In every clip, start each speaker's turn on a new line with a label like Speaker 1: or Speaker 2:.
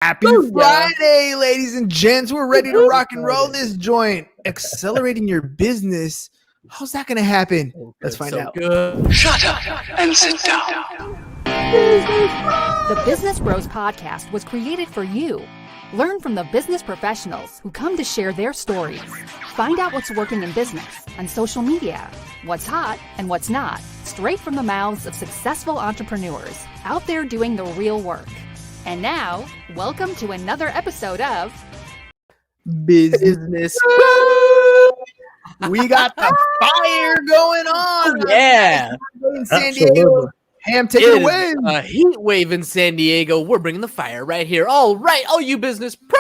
Speaker 1: Happy Friday, ladies and gents. We're ready to rock and roll this joint. Accelerating your business. How's that going to happen? Let's find out.
Speaker 2: Good. Shut up and sit down.
Speaker 3: The Business Bros Podcast was created for you. Learn from the business professionals who come to share their stories. Find out what's working in business, on social media, what's hot and what's not, straight from the mouths of successful entrepreneurs out there doing the real work. And now, welcome to another episode of
Speaker 1: Business. We got the fire going on.
Speaker 4: Yeah.
Speaker 1: In San Diego. Ham, take it away.
Speaker 4: A heat wave in San Diego. We're bringing the fire right here. All right, all you business pros.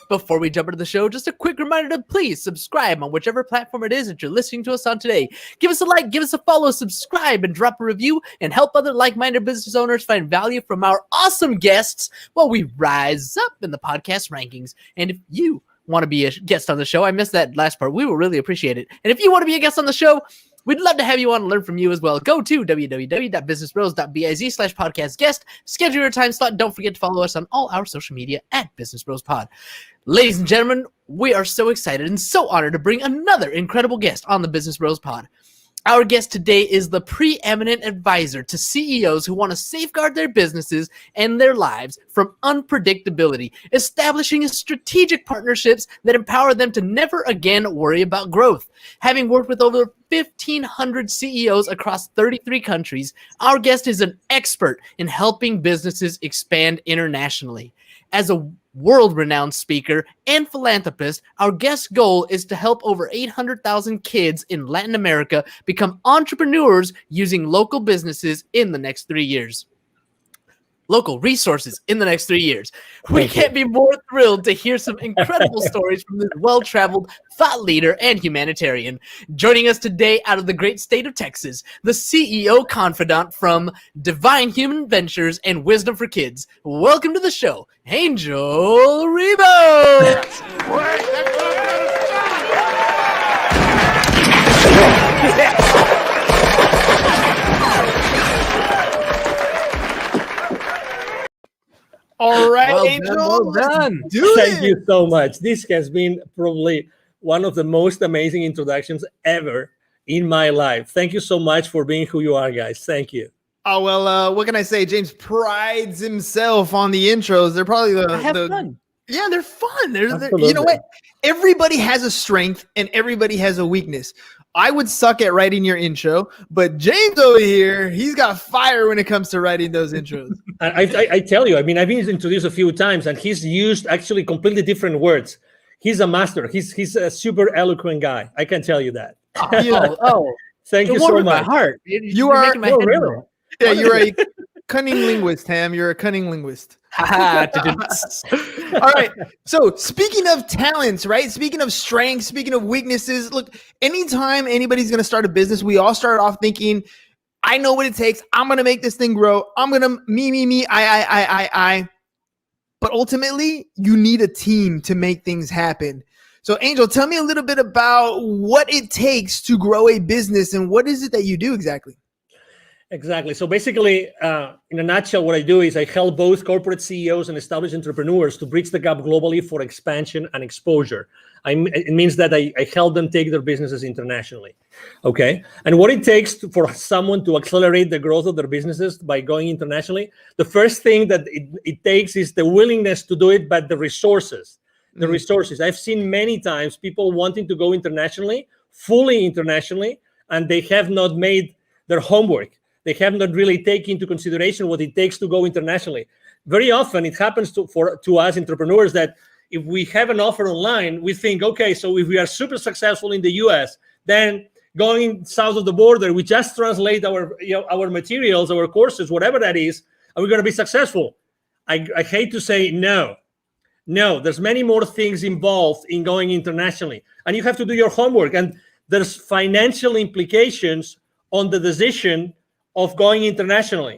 Speaker 4: Before we jump into the show, just a quick reminder to please subscribe on whichever platform it is that you're listening to us on today. Give us a like, give us a follow, subscribe, and drop a review, and help other like-minded business owners find value from our awesome guests while we rise up in the podcast rankings. And if you want to be a guest on the show, I missed that last part, we will really appreciate it. And if you want to be a guest on the show, we'd love to have you on and learn from you as well. Go to www.businessbros.biz/podcast guest. Schedule your time slot. Don't forget to follow us on all our social media at Business Bros Pod. Ladies and gentlemen, we are so excited and so honored to bring another incredible guest on the Business Bros Pod. Our guest today is the preeminent advisor to CEOs who want to safeguard their businesses and their lives from unpredictability, establishing strategic partnerships that empower them to never again worry about growth. Having worked with over 1,500 CEOs across 33 countries, our guest is an expert in helping businesses expand internationally. As a world-renowned speaker and philanthropist, our guest's goal is to help over 800,000 kids in Latin America become entrepreneurs using local businesses in the next 3 years. Local resources in the next 3 years. We can't be more thrilled to hear some incredible stories from this well-traveled thought leader and humanitarian. Joining us today out of the great state of Texas, the CEO Confidant from Divine Human Ventures and Wisdom for Kids. Welcome to the show, Angel Rebo.
Speaker 1: All right,
Speaker 4: Well
Speaker 1: Angel.
Speaker 4: done, well done.
Speaker 5: Thank you so much. This has been probably one of the most amazing introductions ever in my life. Thank you so much for being who you are, guys. Thank you.
Speaker 1: Oh, well, what can I say? James prides himself on the intros. They're probably
Speaker 4: Fun.
Speaker 1: Yeah, they're fun. They're you know what? Everybody has a strength and everybody has a weakness. I would suck at writing your intro, but James over here, he's got fire when it comes to writing those intros.
Speaker 5: I tell you, I mean, I've been introduced a few times, and he's used actually completely different words. He's a master. He's a super eloquent guy. I can tell you that. Thank you so much.
Speaker 4: My heart.
Speaker 1: You are
Speaker 4: making my head
Speaker 5: really?
Speaker 4: roll.
Speaker 1: Yeah, you're a cunning linguist, Ham. You're a cunning linguist. All right. So speaking of talents, right? Speaking of strengths, speaking of weaknesses, look, anytime anybody's going to start a business, we all start off thinking, I know what it takes. I'm going to make this thing grow. I'm going to me, I. But ultimately, you need a team to make things happen. So Angel, tell me a little bit about what it takes to grow a business and what is it that you do exactly?
Speaker 5: Exactly. So basically, in a nutshell, what I do is I help both corporate CEOs and established entrepreneurs to bridge the gap globally for expansion and exposure. It means that I help them take their businesses internationally. Okay. And what it takes for someone to accelerate the growth of their businesses by going internationally, the first thing that it takes is the willingness to do it, but the resources. The resources. I've seen many times people wanting to go internationally, fully internationally, and they have not made their homework. They have not really taken into consideration what it takes to go internationally. Very often it happens to us entrepreneurs that if we have an offer online, we think, okay, so if we are super successful in the US, then going south of the border, we just translate our materials, our courses, whatever that is, and we're going to be successful. I hate to say no. No, there's many more things involved in going internationally, and you have to do your homework, and there's financial implications on the decision of going international.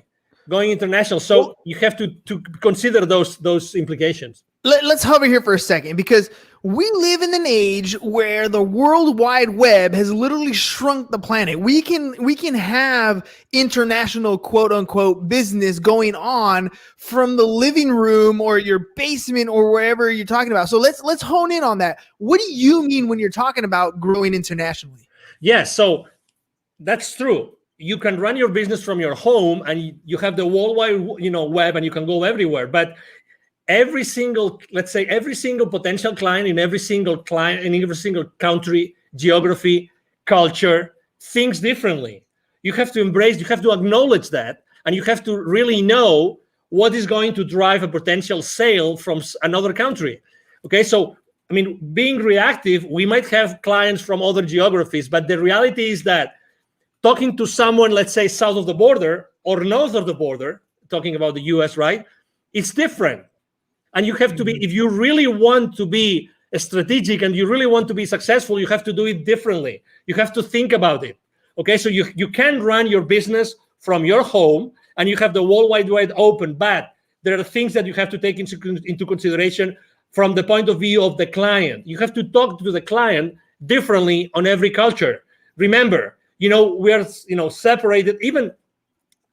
Speaker 5: So you have to consider those implications.
Speaker 1: Let's hover here for a second, because we live in an age where the World Wide Web has literally shrunk the planet. We can have international quote unquote business going on from the living room or your basement or wherever you're talking about. So let's hone in on that. What do you mean when you're talking about growing internationally?
Speaker 5: Yes, so that's true. You can run your business from your home, and you have the worldwide, web, and you can go everywhere. But every single potential client in every single country, geography, culture thinks differently. You have to embrace, you have to acknowledge that, and you have to really know what is going to drive a potential sale from another country. Okay, so I mean, being reactive, we might have clients from other geographies, but the reality is that talking to someone, let's say, south of the border or north of the border, talking about the US, right? It's different. And you have to be, if you really want to be strategic and you really want to be successful, you have to do it differently. You have to think about it. Okay, so you can run your business from your home and you have the World Wide Web open, but there are things that you have to take into consideration from the point of view of the client. You have to talk to the client differently on every culture. Remember, we are, separated, even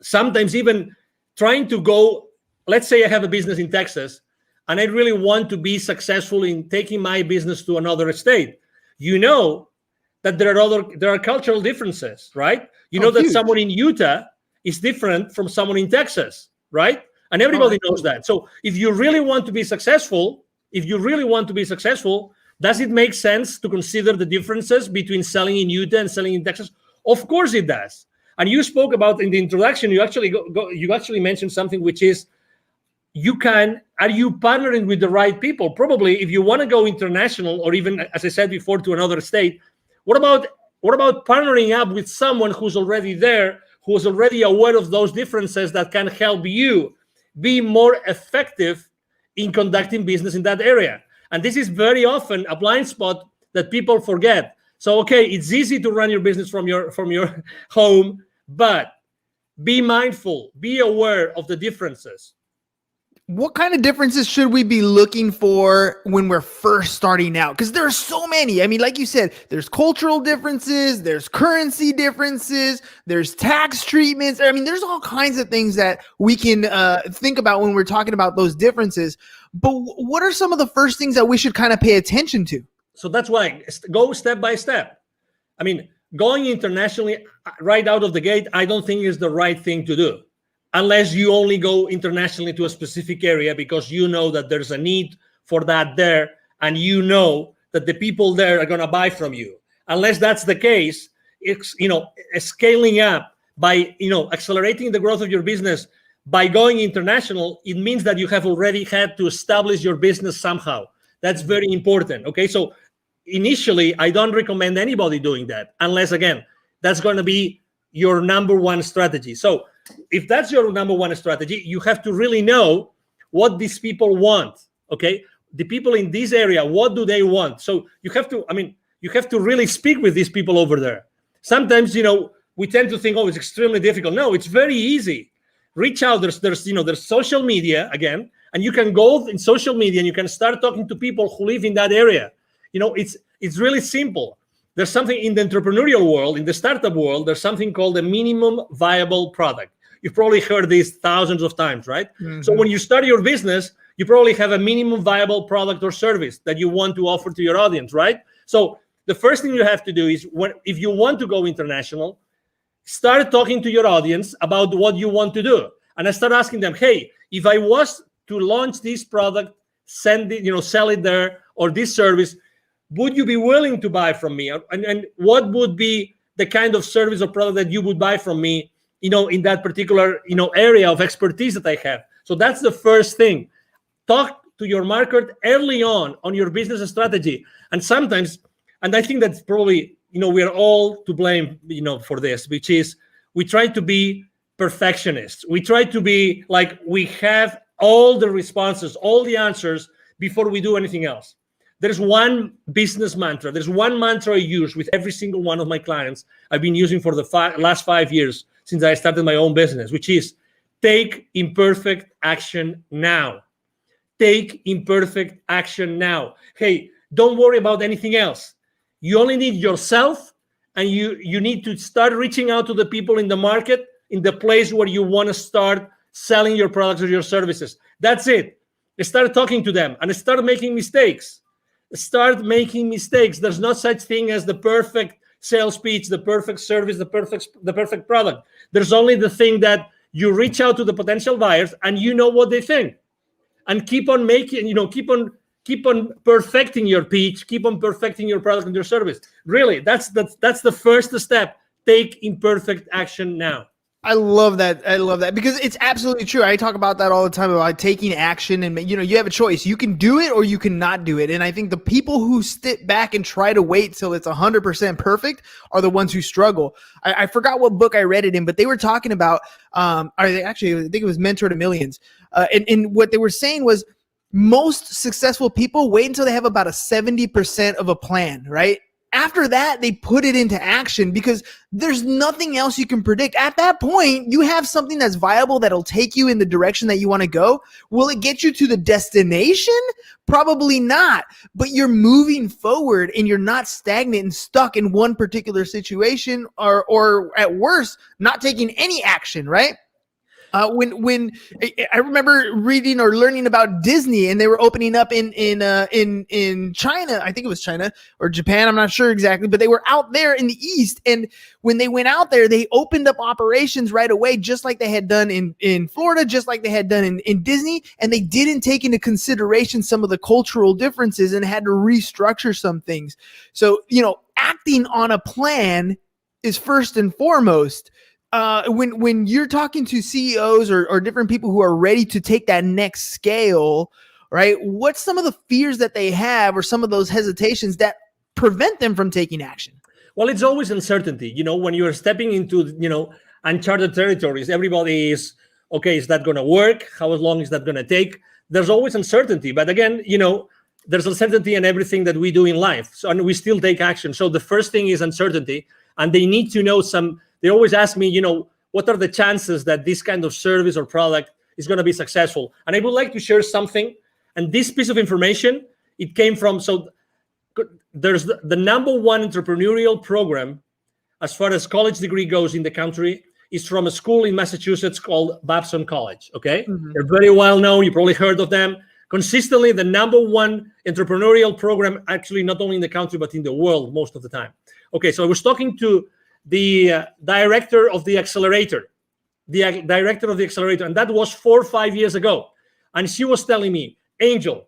Speaker 5: sometimes even trying to go, let's say I have a business in Texas and I really want to be successful in taking my business to another state. That there are cultural differences, right? That
Speaker 1: huge.
Speaker 5: Someone in Utah is different from someone in Texas, right? And everybody knows that. So if you really want to be successful, does it make sense to consider the differences between selling in Utah and selling in Texas? Of course it does. And you spoke about in the introduction, you actually mentioned something, which is, are you partnering with the right people? Probably if you want to go international, or even, as I said before, to another state, what about partnering up with someone who's already there, who's already aware of those differences, that can help you be more effective in conducting business in that area? And this is very often a blind spot that people forget. So, okay, it's easy to run your business from your home, but be mindful, be aware of the differences.
Speaker 1: What kind of differences should we be looking for when we're first starting out? Because there are so many. I mean, like you said, there's cultural differences, there's currency differences, there's tax treatments. I mean, there's all kinds of things that we can think about when we're talking about those differences. But what are some of the first things that we should kind of pay attention to?
Speaker 5: So that's why go step by step. I mean, going internationally right out of the gate, I don't think is the right thing to do, unless you only go internationally to a specific area because you know that there's a need for that there, and you know that the people there are going to buy from you. Unless that's the case, it's scaling up by accelerating the growth of your business by going international. It means that you have already had to establish your business somehow. That's very important. Okay, so initially, I don't recommend anybody doing that unless, again, that's going to be your number one strategy. So if that's your number one strategy, you have to really know what these people want. Okay, the people in this area, what do they want? So you have to really speak with these people over there. Sometimes, we tend to think, oh, it's extremely difficult. No, it's very easy. Reach out. There's social media again, and you can go in social media and you can start talking to people who live in that area. It's really simple. There's something in the entrepreneurial world, in the startup world, there's something called a minimum viable product. You've probably heard this thousands of times, right? Mm-hmm. So when you start your business, you probably have a minimum viable product or service that you want to offer to your audience, right? So the first thing you have to do is, if you want to go international, start talking to your audience about what you want to do. And I start asking them, hey, if I was to launch this product, sell it there, or this service, would you be willing to buy from me? And what would be the kind of service or product that you would buy from me, in that particular, area of expertise that I have? So that's the first thing. Talk to your market early on your business strategy. And sometimes, and I think that's probably, we are all to blame, for this, which is we try to be perfectionists. We try to be like, we have all the responses, all the answers before we do anything else. There's one business mantra. There's one mantra I use with every single one of my clients. I've been using for the last 5 years since I started my own business, which is take imperfect action now. Take imperfect action now. Hey, Don't worry about anything else. You only need yourself, and you need to start reaching out to the people in the market, in the place where you want to start selling your products or your services. That's it. Start talking to them and start making mistakes. Start making mistakes. There's no such thing as the perfect sales pitch, the perfect service, the perfect product. There's only the thing that you reach out to the potential buyers and you know what they think, and keep on making, keep on perfecting your pitch, keep on perfecting your product and your service. Really, that's the first step. Take imperfect action now.
Speaker 1: I love that. I love that because it's absolutely true. I talk about that all the time about taking action, and you have a choice. You can do it or you cannot do it. And I think the people who sit back and try to wait till it's 100% perfect are the ones who struggle. I forgot what book I read it in, but they were talking about, I think it was Mentor to Millions. And what they were saying was most successful people wait until they have about a 70% of a plan, right? After that, they put it into action because there's nothing else you can predict. At that point, you have something that's viable that'll take you in the direction that you want to go. Will it get you to the destination? Probably not. But you're moving forward and you're not stagnant and stuck in one particular situation or at worst, not taking any action, right? When I remember reading or learning about Disney, and they were opening up in China, I think it was China or Japan, I'm not sure exactly, but they were out there in the East. And when they went out there, they opened up operations right away, just like they had done in Florida, just like they had done in Disney. And they didn't take into consideration some of the cultural differences and had to restructure some things. So, acting on a plan is first and foremost. When you're talking to CEOs or different people who are ready to take that next scale, right? What's some of the fears that they have or some of those hesitations that prevent them from taking action?
Speaker 5: Well, it's always uncertainty. When you're stepping into, uncharted territories, everybody is, okay, is that going to work? How long is that going to take? There's always uncertainty. But again, there's uncertainty in everything that we do in life. So, and we still take action. So the first thing is uncertainty. And they need to know they always ask me, what are the chances that this kind of service or product is going to be successful? And I would like to share something. And this piece of information, it came from, there's the number one entrepreneurial program as far as college degree goes in the country is from a school in Massachusetts called Babson College, okay? Mm-hmm. They're very well known. You probably heard of them. Consistently, the number one entrepreneurial program, actually not only in the country, but in the world most of the time. Okay, so I was talking to the director of the accelerator, and that was 4 or 5 years ago. And she was telling me, Angel,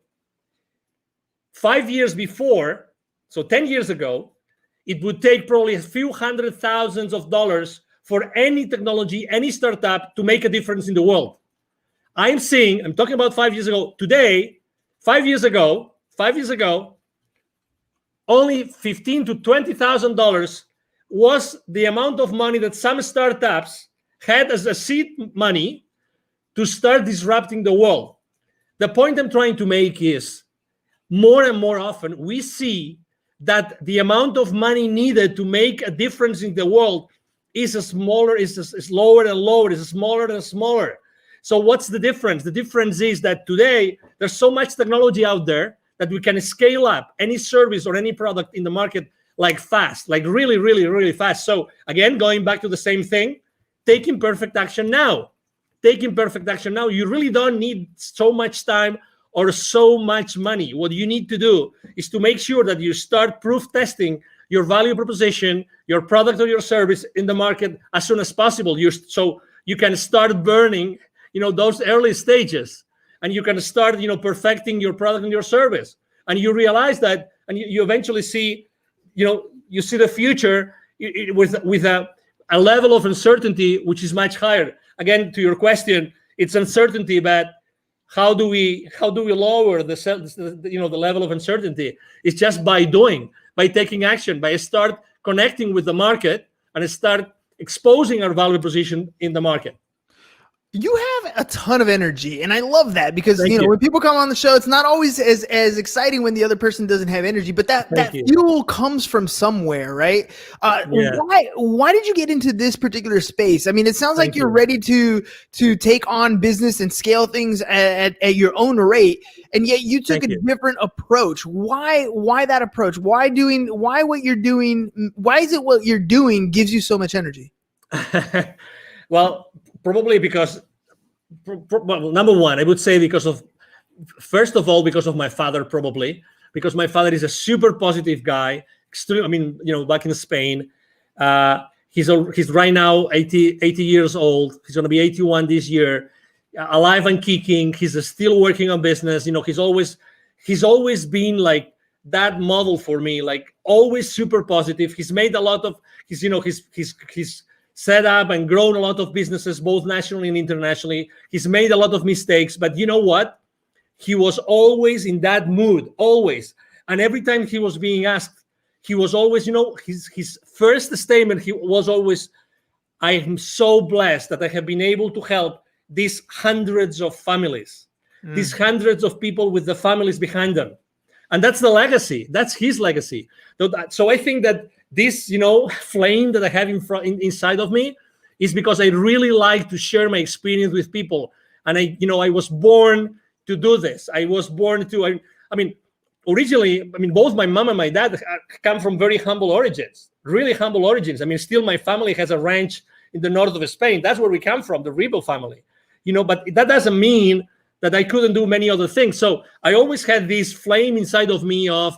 Speaker 5: 5 years before, so 10 years ago, it would take probably a few $100,000s for any technology, any startup to make a difference in the world. I'm talking about 5 years ago. Today, 5 years ago, only $15,000 to $20,000 was the amount of money that some startups had as a seed money to start disrupting the world. The point I'm trying to make is more and more often we see that the amount of money needed to make a difference in the world is lower and lower, is smaller and smaller. So what's the difference? The difference is that today there's so much technology out there that we can scale up any service or any product in the market like fast, like really, really, really fast. So again, going back to the same thing, take imperfect action now. You really don't need so much time or so much money. What you need to do is to make sure that you start proof testing your value proposition, your product or your service in the market as soon as possible. So you can start burning, those early stages, and you can start, perfecting your product and your service. And you realize that, and you eventually see, you see the future with a level of uncertainty which is much higher. Again, to your question, it's uncertainty, but how do we lower the level of uncertainty? It's just by taking action, by start connecting with the market and start exposing our value proposition in the market.
Speaker 1: You have a ton of energy, and I love that because
Speaker 5: Thank you.
Speaker 1: when people come on the show, it's not always as exciting when the other person doesn't have energy, but that
Speaker 5: Thank you.
Speaker 1: fuel comes from somewhere, right?
Speaker 5: Yeah.
Speaker 1: Why did you get into this particular space? I mean, it sounds like
Speaker 5: Thank
Speaker 1: you're
Speaker 5: you.
Speaker 1: ready to take on business and scale things at your own rate, and yet you took
Speaker 5: Thank
Speaker 1: a
Speaker 5: you.
Speaker 1: different approach. Why that approach? Why what you're doing? Why is it what you're doing gives you so much energy?
Speaker 5: Well, probably because, well, number one, I would say first of all, because of my father, probably because my father is a super positive guy. I mean, back in Spain, he's right now 80 years old. He's going to be 81 this year, alive and kicking. He's still working on business. He's always been like that model for me, like always super positive. He's made a lot of, he's set up and grown a lot of businesses, both nationally and internationally. He's made a lot of mistakes, but you know what? He was always in that mood, always. And every time he was being asked, he was always, his first statement, he was always, I am so blessed that I have been able to help these hundreds of families, these hundreds of people with the families behind them. And that's the legacy. That's his legacy. So I think that this, flame that I have inside of me is because I really like to share my experience with people. And I was born to do this. I was born to, I mean, originally, both my mom and my dad come from very humble origins, really humble origins. I mean, still my family has a ranch in the north of Spain. That's where we come from, the Rebel family, but that doesn't mean that I couldn't do many other things. So I always had this flame inside of me of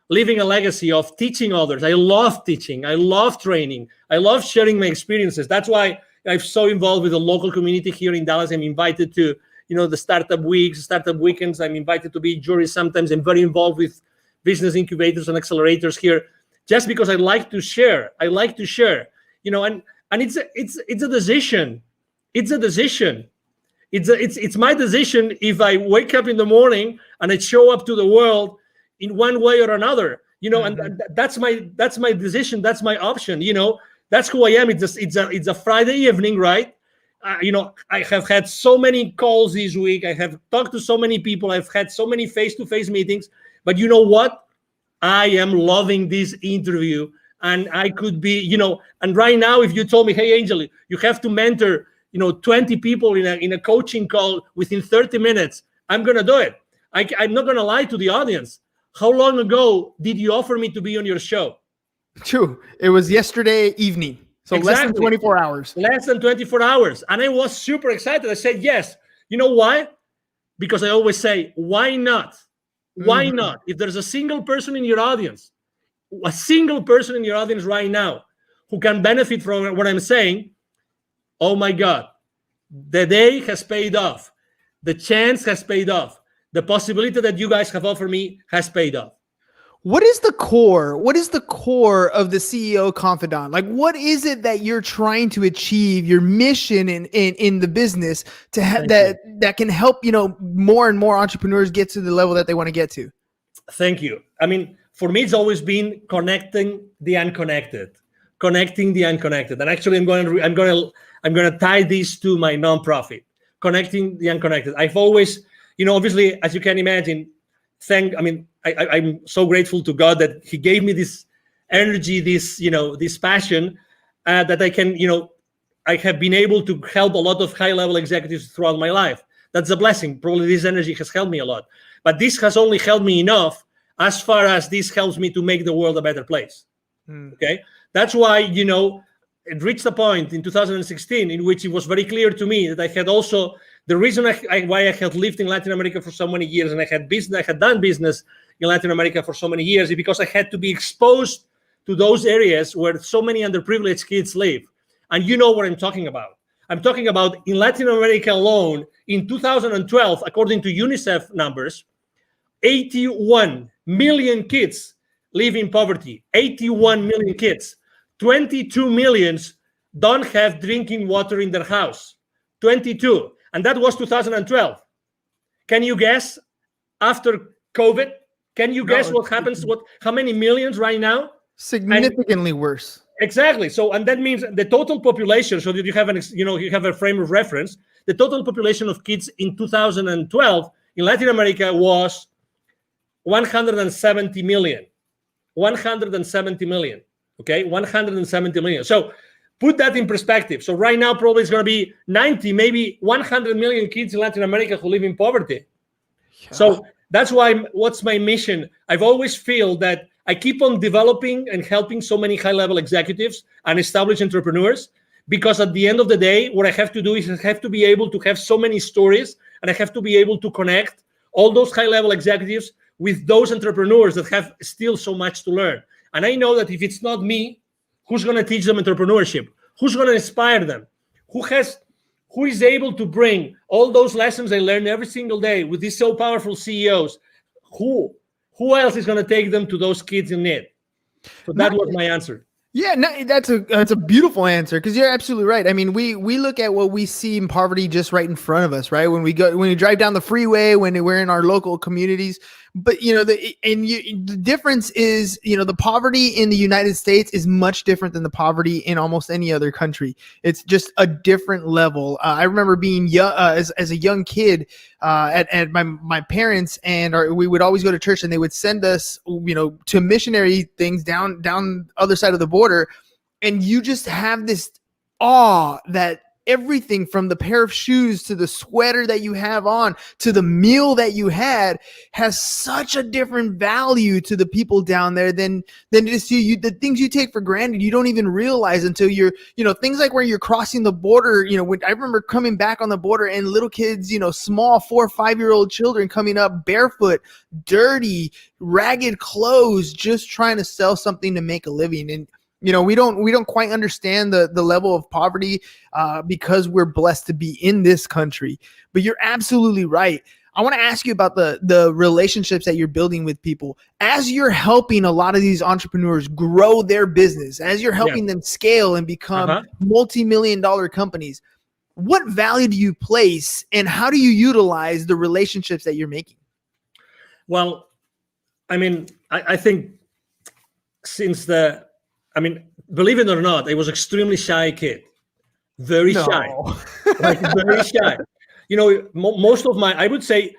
Speaker 5: leaving a legacy, of teaching others. I love teaching. I love training. I love sharing my experiences. That's why I'm so involved with the local community here in Dallas. I'm invited to, the startup weeks, startup weekends. I'm invited to be jury sometimes. I'm very involved with business incubators and accelerators here, just because I like to share. I like to share, and it's a decision. It's a decision. It's my decision if I wake up in the morning and I show up to the world in one way or another, and that's my decision. That's my option. That's who I am. It's a Friday evening, right? I have had so many calls this week. I have talked to so many people. I've had so many face-to-face meetings. But you know what? I am loving this interview, and I could be, And right now, if you told me, hey, Angel, you have to mentor, 20 people in a coaching call within 30 minutes, I'm gonna do it. I'm not gonna lie to the audience. How long ago did you offer me to be on your show?
Speaker 1: True. It was yesterday evening. So
Speaker 5: Exactly.
Speaker 1: less than 24 hours.
Speaker 5: Less than 24 hours. And I was super excited. I said, yes. You know why? Because I always say, why not? Why not? If there's a single person in your audience right now who can benefit from what I'm saying, oh my God, the day has paid off. The chance has paid off. The possibility that you guys have offered me has paid off.
Speaker 1: What is the core? What is the core of the CEO Confidant? Like, what is it that you're trying to achieve? Your mission in the business to have that can help more and more entrepreneurs get to the level that they want to get to.
Speaker 5: Thank you. For me, it's always been connecting the unconnected. And actually, I'm going to tie this to my nonprofit, connecting the unconnected. I've always, obviously, as you can imagine, I'm so grateful to God that He gave me this energy, this passion that I can, I have been able to help a lot of high-level executives throughout my life. That's a blessing. Probably this energy has helped me a lot. But this has only helped me enough as far as this helps me to make the world a better place. Okay? That's why, it reached a point in 2016 in which it was very clear to me that I had also, the reason why I had lived in Latin America for so many years and I had done business in Latin America for so many years is because I had to be exposed to those areas where so many underprivileged kids live. And you know what I'm talking about. I'm talking about in Latin America alone, in 2012, according to UNICEF numbers, 81 million kids live in poverty. 81 million kids. 22 million don't have drinking water in their house. 22. And that was 2012. Can you guess after COVID? Can you guess what happens? How many millions right now?
Speaker 1: Significantly worse.
Speaker 5: Exactly. So, and that means the total population, so that you have you have a frame of reference. the total population of kids in 2012 in Latin America was 170 million. 170 million. Okay, 170 million. So put that in perspective. So right now, probably it's going to be 90, maybe 100 million kids in Latin America who live in poverty. Yeah. So that's why, what's my mission? I've always feel that I keep on developing and helping so many high-level executives and established entrepreneurs, because at the end of the day, what I have to do is I have to be able to have so many stories, and I have to be able to connect all those high-level executives with those entrepreneurs that have still so much to learn. And I know that if it's not me, who's going to teach them entrepreneurship? Who's going to inspire them? Who is able to bring all those lessons I learn every single day with these so powerful CEOs? Who else is going to take them to those kids in need? So that was my answer.
Speaker 1: Yeah, no, that's a beautiful answer, because you're absolutely right. I mean, we look at what we see in poverty just right in front of us, right? When we drive down the freeway, when we're in our local communities. But the difference is, the poverty in the United States is much different than the poverty in almost any other country. It's just a different level. I remember being young, as a young kid, at my parents, and we would always go to church, and they would send us, to missionary things down the other side of the border, and you just have this awe that everything from the pair of shoes to the sweater that you have on to the meal that you had has such a different value to the people down there than it is to you. The things you take for granted, you don't even realize until you're, things like where you're crossing the border. When I remember coming back on the border and little kids, small 4 or 5-year-old children coming up barefoot, dirty, ragged clothes, just trying to sell something to make a living. And we don't quite understand the level of poverty because we're blessed to be in this country. But you're absolutely right. I want to ask you about the relationships that you're building with people as you're helping a lot of these entrepreneurs grow their business, as you're helping them scale and become multi-million-dollar companies. What value do you place, and how do you utilize the relationships that you're making?
Speaker 5: Well, I think believe it or not, I was extremely shy kid, very shy, very shy. Most of I would say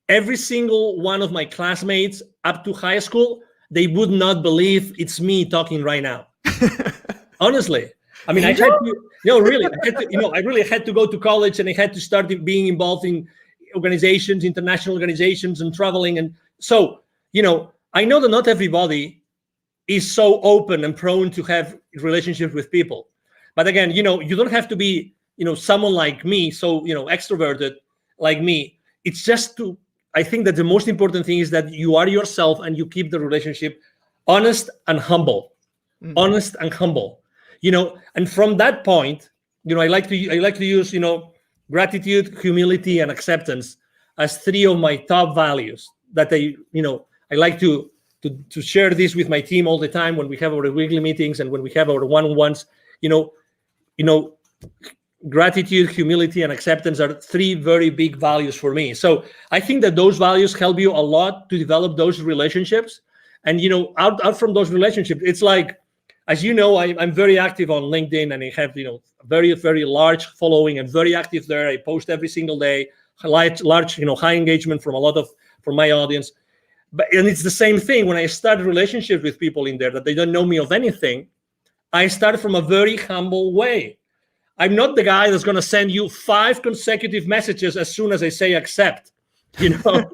Speaker 5: every single one of my classmates up to high school, they would not believe it's me talking right now. Honestly, I had to, really, I really had to go to college, and I had to start being involved in organizations, international organizations, and traveling. And so, I know that not everybody is so open and prone to have relationships with people. But again, you don't have to be, someone like me, so, extroverted like me. It's just I think that the most important thing is that you are yourself and you keep the relationship honest and humble. Mm-hmm. Honest and humble, and from that point, I like to use, gratitude, humility, and acceptance as 3 of my top values that I like to share this with my team all the time when we have our weekly meetings and when we have our one-on-ones. Gratitude, humility, and acceptance are 3 very big values for me. So I think that those values help you a lot to develop those relationships. And out from those relationships, it's like, as you know, I'm very active on LinkedIn, and I have very, very large following and very active there. I post every single day, large high engagement from my audience. And it's the same thing when I start relationships with people in there that they don't know me of anything. I start from a very humble way. I'm not the guy that's going to send you 5 consecutive messages as soon as I say accept. I'm not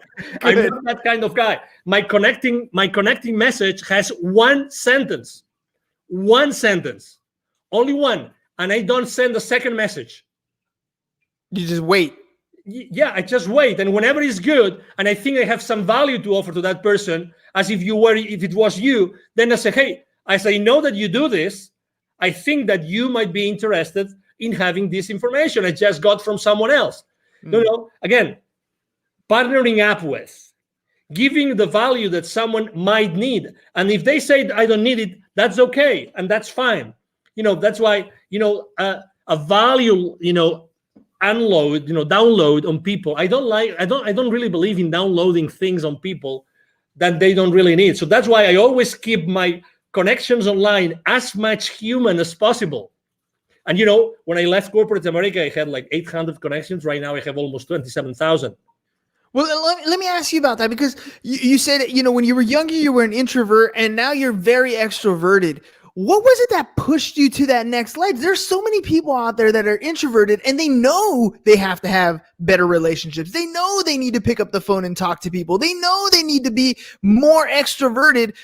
Speaker 5: that kind of guy. My connecting message has 1 sentence, only 1, and I don't send a second message.
Speaker 1: You just wait.
Speaker 5: Yeah, I just wait, and whenever it's good, and I think I have some value to offer to that person, as if it was you, then I say, hey, as I know that you do this, I think that you might be interested in having this information I just got from someone else. Again, partnering up with, giving the value that someone might need, and if they say I don't need it, that's okay, and that's fine. That's why a value download on people. I don't really believe in downloading things on people that they don't really need. So that's why I always keep my connections online as much human as possible. And when I left corporate America, I had like 800 connections. Right now, I have almost 27,000.
Speaker 1: Well, let me ask you about that, because you said, when you were younger, you were an introvert, and now you're very extroverted. What was it that pushed you to that next level? There's so many people out there that are introverted, and they know they have to have better relationships. They know they need to pick up the phone and talk to people. They know they need to be more extroverted,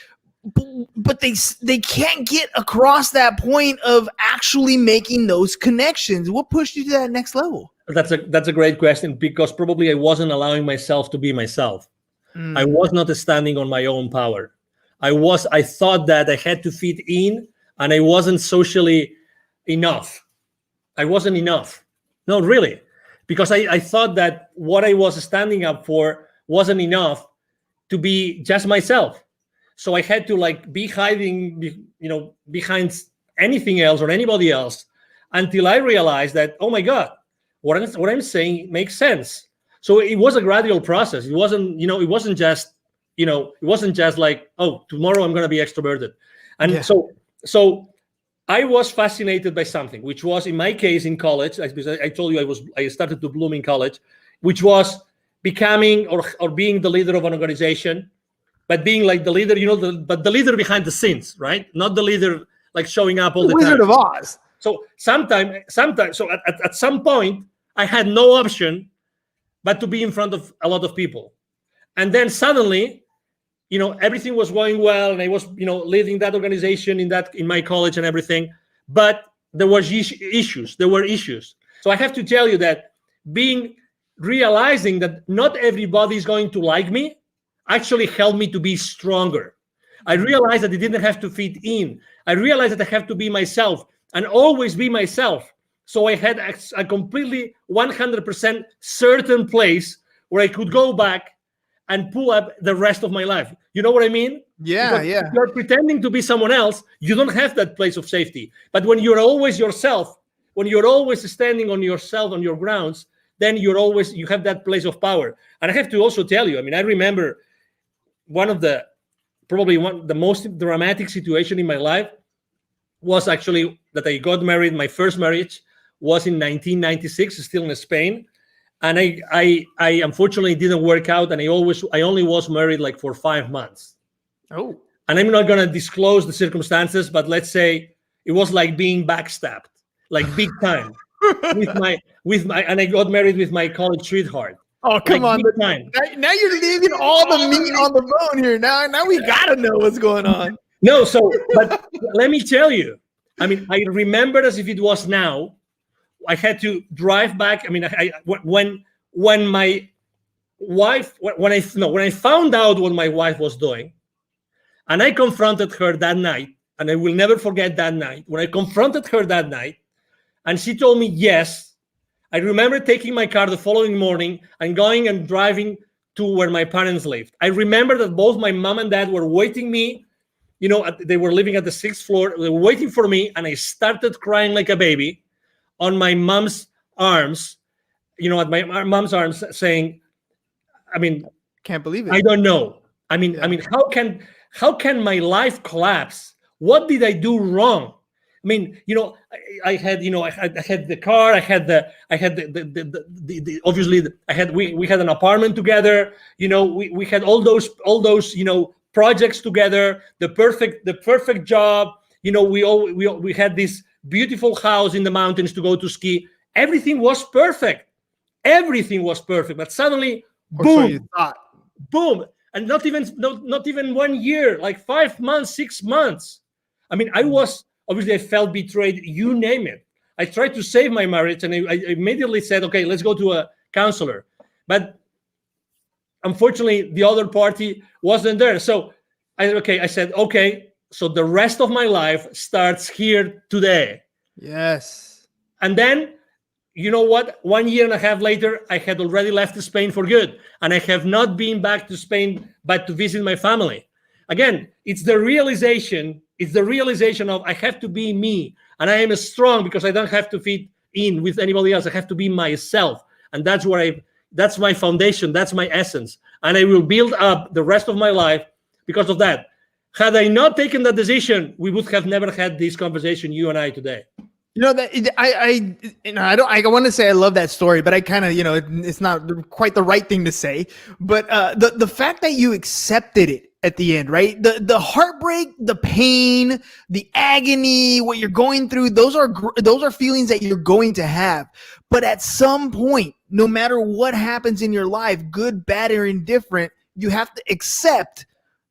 Speaker 1: but they can't get across that point of actually making those connections. What pushed you to that next level?
Speaker 5: That's a great question, because probably I wasn't allowing myself to be myself. I was not standing on my own power. I thought that I had to fit in, and I wasn't socially enough. I wasn't enough. No, really. Because I thought that what I was standing up for wasn't enough to be just myself. So I had to be hiding, behind anything else or anybody else, until I realized that, oh my God, what I'm saying makes sense. So it was a gradual process. It wasn't, it wasn't just like, oh, tomorrow I'm going to be extroverted. And so I was fascinated by something, which was, in my case, in college, because I told you I started to bloom in college, which was becoming or being the leader of an organization, but being like the leader, but the leader behind the scenes, right? Not the leader like showing up all the time.
Speaker 1: Wizard of Oz.
Speaker 5: So sometimes, so at some point, I had no option but to be in front of a lot of people. And then suddenly, everything was going well, and I was, leading that organization in my college and everything. But there were issues. So I have to tell you that realizing that not everybody is going to like me actually helped me to be stronger. I realized that it didn't have to fit in. I realized that I have to be myself and always be myself. So I had a completely 100% certain place where I could go back and pull up the rest of my life. You know what I mean?
Speaker 1: Yeah,
Speaker 5: because if you're pretending to be someone else, you don't have that place of safety. But when you're always yourself, when you're always standing on yourself, on your grounds, then you have that place of power. And I have to also tell you, I remember the most dramatic situation in my life was actually that I got married. My first marriage was in 1996, still in Spain. And I unfortunately didn't work out, and I only was married for 5 months.
Speaker 1: Oh.
Speaker 5: And I'm not gonna disclose the circumstances, but let's say it was like being backstabbed, like big time. And I got married with my college sweetheart.
Speaker 1: Oh, come on. Now you're leaving all the meat on the bone here. Now we gotta know what's going on.
Speaker 5: No, but let me tell you, I remember as if it was now. I had to drive back. When I found out what my wife was doing, and I confronted her that night, and I will never forget that night, when I confronted her that night, and she told me yes, I remember taking my car the following morning and going and driving to where my parents lived. I remember that both my mom and dad were waiting me, they were living at the 6th floor, they were waiting for me, and I started crying like a baby on my mom's arms, at my mom's arms, saying,
Speaker 1: can't believe it.
Speaker 5: I don't know. How can my life collapse? What did I do wrong? I had the car, we had an apartment together, we had all those projects together, the perfect job, we had this beautiful house in the mountains to go to ski. Everything was perfect. But suddenly, boom,
Speaker 1: so you thought.
Speaker 5: Boom, and not even 1 year, like 5 months, 6 months. I felt betrayed. You name it. I tried to save my marriage, and I immediately said, okay, let's go to a counselor. But unfortunately, the other party wasn't there. So I said, okay. So the rest of my life starts here today.
Speaker 1: Yes.
Speaker 5: And then, you know what? 1 year and a half later, I had already left Spain for good. And I have not been back to Spain, but to visit my family. Again, it's the realization of I have to be me. And I am strong because I don't have to fit in with anybody else. I have to be myself. And that's my foundation. That's my essence. And I will build up the rest of my life because of that. Had I not taken that decision, we would have never had this conversation, you and I, today.
Speaker 1: You know that I want to say I love that story, but I kind of, it's not quite the right thing to say. But the fact that you accepted it at the end, right? The heartbreak, the pain, the agony, what you're going through, those are feelings that you're going to have. But at some point, no matter what happens in your life, good, bad, or indifferent, you have to accept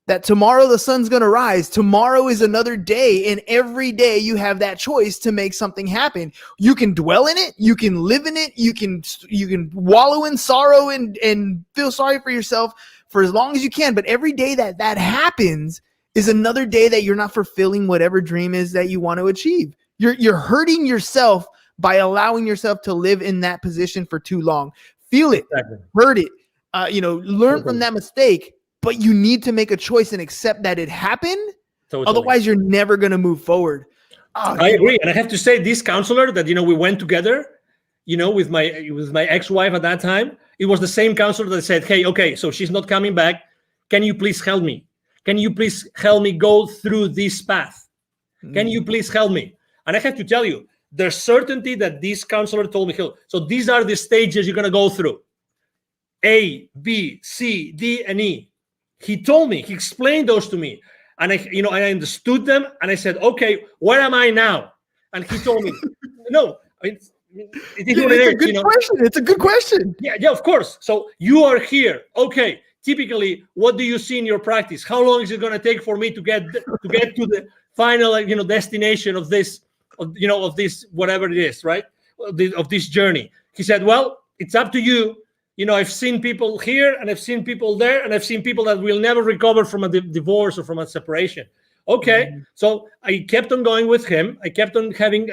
Speaker 1: that tomorrow the sun's going to rise. Tomorrow is another day, and every day you have that choice to make something happen. You can dwell in it, you can live in it, you can wallow in sorrow and feel sorry for yourself for as long as you can. But every day that happens is another day that you're not fulfilling whatever dream is that you want to achieve. You're hurting yourself by allowing yourself to live in that position for too long. Feel it, hurt it, learn from that mistake. But you need to make a choice and accept that it happened. Totally. Otherwise, you're never going to move forward.
Speaker 5: I agree. And I have to say, this counselor that, we went together, with my ex-wife at that time, it was the same counselor that said, hey, okay, so she's not coming back. Can you please help me? Can you please help me go through this path? Can you please help me? And I have to tell you, there's certainty that this counselor told me, so these are the stages you're going to go through. A, B, C, D, and E. He told me, he explained those to me, and I understood them, and I said, okay, where am I now? And he told me, no, it's a good
Speaker 1: question. It's a good question.
Speaker 5: Yeah, of course. So you are here. Okay. Typically, what do you see in your practice? How long is it going to take for me to get to the final, destination of this, of this, whatever it is, right? Of this journey. He said, well, it's up to you. I've seen people here and I've seen people there, and I've seen people that will never recover from a divorce or from a separation. Okay. Mm-hmm. So I kept on going with him. I kept on having,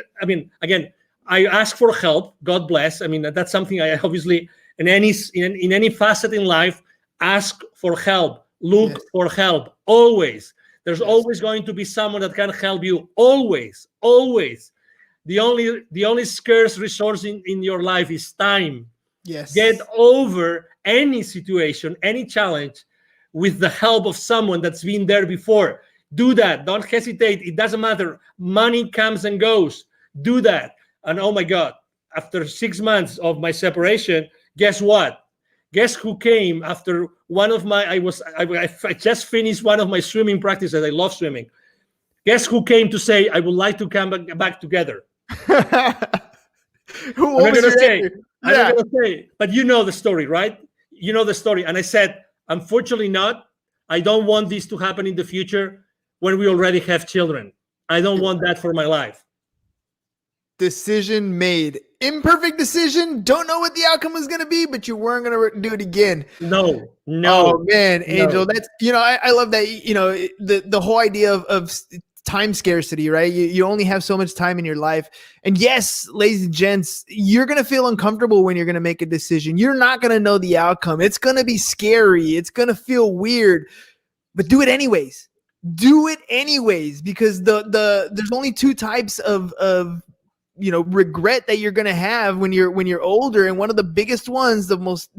Speaker 5: again, I asked for help. God bless. That's something I obviously, in any facet in life, ask for help, look for help. Always. There's always going to be someone that can help you. Always. The only scarce resource in your life is time.
Speaker 1: Yes.
Speaker 5: Get over any situation, any challenge with the help of someone that's been there before. Do that. Don't hesitate. It doesn't matter. Money comes and goes. Do that. And oh my God, after 6 months of my separation, guess what? Guess who came after one of my, I just finished one of my swimming practices. I love swimming. Guess who came to say, I would like to come back together?
Speaker 1: Who was it?
Speaker 5: I'm not going to say, but you know the story, right? You know the story. And I said, unfortunately not. I don't want this to happen in the future when we already have children. I don't want that for my life.
Speaker 1: Decision made. Imperfect decision. Don't know what the outcome was going to be, but you weren't going to do it again.
Speaker 5: No.
Speaker 1: Oh man, Angel, that's, I love that, the whole idea of time scarcity, right? You only have so much time in your life. And yes, ladies and gents, you're going to feel uncomfortable when you're going to make a decision. You're not going to know the outcome. It's going to be scary. It's going to feel weird, but do it anyways. Do it anyways, because there's only two types of regret that you're going to have when you're older. And one of the biggest ones, the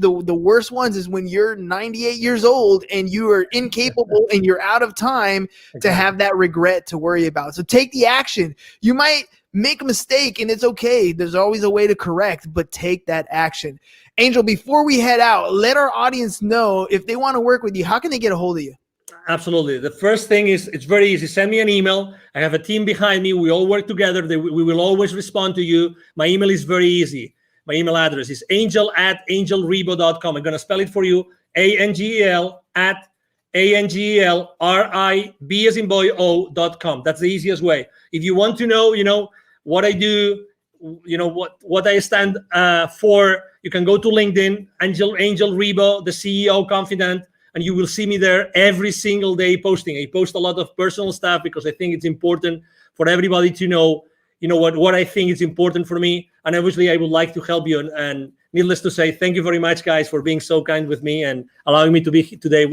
Speaker 1: worst ones, is when you're 98 years old and you are incapable and you're out of time to have that regret to worry about. So take the action. You might make a mistake and it's okay. There's always a way to correct, but take that action. Angel, before we head out, let our audience know if they want to work with you, how can they get a hold of you?
Speaker 5: Absolutely. The first thing is, it's very easy. Send me an email. I have a team behind me. We all work together. We will always respond to you. My email is very easy. My email address is angel@angelrebo.com. I'm going to spell it for you. ANGEL@ANGELRIB as in boy O.com. That's the easiest way. If you want to know, what I do, what I stand for, you can go to LinkedIn, Angel Rebo, the CEO Confidant. And you will see me there every single day posting. I post a lot of personal stuff because I think it's important for everybody to know, what I think is important for me. And obviously, I would like to help you. And needless to say, thank you very much, guys, for being so kind with me and allowing me to be today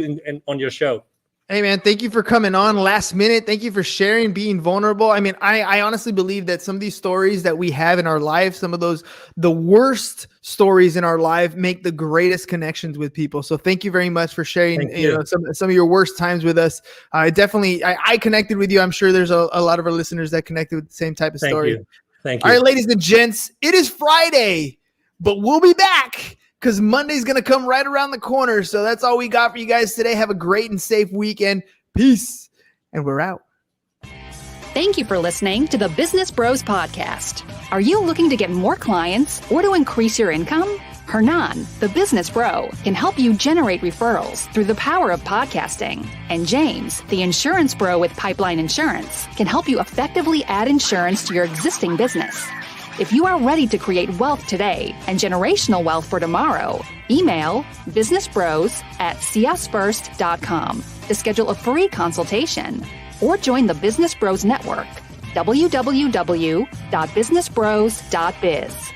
Speaker 5: on your show.
Speaker 1: Hey, man, thank you for coming on last minute. Thank you for sharing, being vulnerable. I honestly believe that some of these stories that we have in our life, some of the worst stories in our life, make the greatest connections with people. So thank you very much for sharing some of your worst times with us. I connected with you. I'm sure there's a lot of our listeners that connected with the same type of story.
Speaker 5: Thank you.
Speaker 1: All right, ladies and gents, it is Friday, but we'll be back because Monday's going to come right around the corner. So that's all we got for you guys today. Have a great and safe weekend. Peace. And we're out.
Speaker 3: Thank you for listening to the Business Bros Podcast. Are you looking to get more clients or to increase your income? Hernan, the business bro, can help you generate referrals through the power of podcasting. And James, the insurance bro with Pipeline Insurance, can help you effectively add insurance to your existing business. If you are ready to create wealth today and generational wealth for tomorrow, email businessbros@csfirst.com to schedule a free consultation or join the Business Bros Network, www.businessbros.biz.